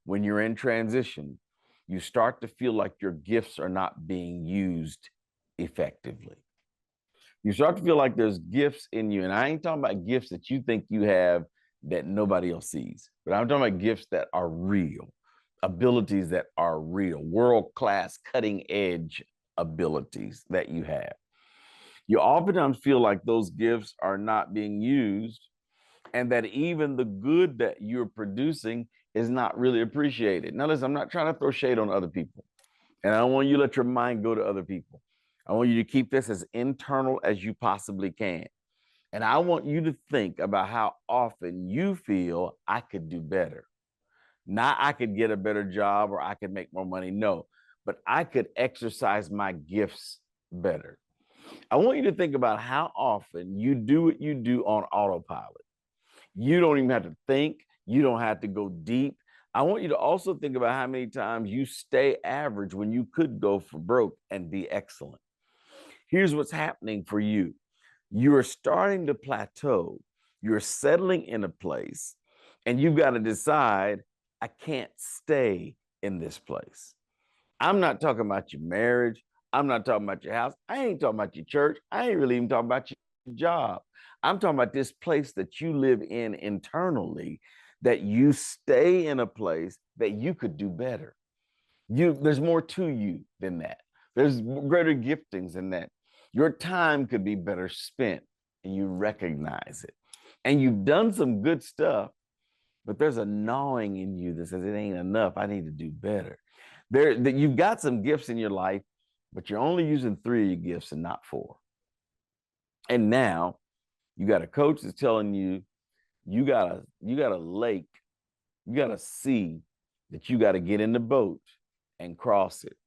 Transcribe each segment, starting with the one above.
when you're in transition, you start to feel like your gifts are not being used effectively. You start to feel like there's gifts in you. And I ain't talking about gifts that you think you have that nobody else sees, but I'm talking about gifts that are real, abilities that are real, world-class, cutting-edge abilities that you have. You oftentimes feel like those gifts are not being used, and that even the good that you're producing is not really appreciated. Now, listen, I'm not trying to throw shade on other people, and I don't want you to let your mind go to other people. I want you to keep this as internal as you possibly can. And I want you to think about how often you feel I could do better. Not I could get a better job or I could make more money. No, but I could exercise my gifts better. I want you to think about how often you do what you do on autopilot. You don't even have to think. You don't have to go deep. I want you to also think about how many times you stay average when you could go for broke and be excellent. Here's what's happening for you. You are starting to plateau. You're settling in a place, and you've got to decide, I can't stay in this place. I'm not talking about your marriage. I'm not talking about your house. I ain't talking about your church. I ain't really even talking about your job. I'm talking about this place that you live in internally, that you stay in a place that you could do better. There's more to you than that. There's greater giftings than that. Your time could be better spent, and you recognize it. And you've done some good stuff, but there's a gnawing in you that says it ain't enough. I need to do better. That you've got some gifts in your life, but you're only using 3 of your gifts and not 4. And now you got a coach that's telling you you got a lake, you got a sea that you got to get in the boat and cross it.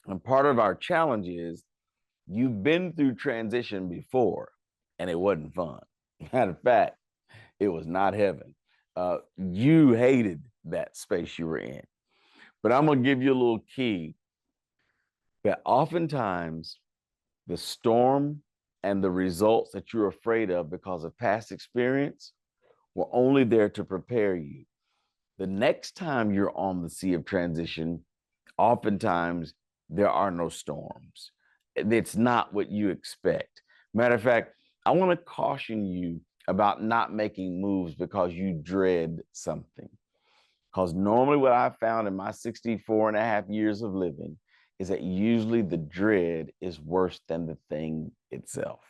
And part of our challenge is you've been through transition before and it wasn't fun. Matter of fact, it was not heaven. You hated that space you were in. But I'm going to give you a little key that oftentimes the storm and the results that you're afraid of because of past experience were only there to prepare you. The next time you're on the sea of transition, oftentimes there are no storms. It's not what you expect. Matter of fact, I want to caution you about not making moves because you dread something. Because normally what I found in my 64 and a half years of living is that usually the dread is worse than the thing itself.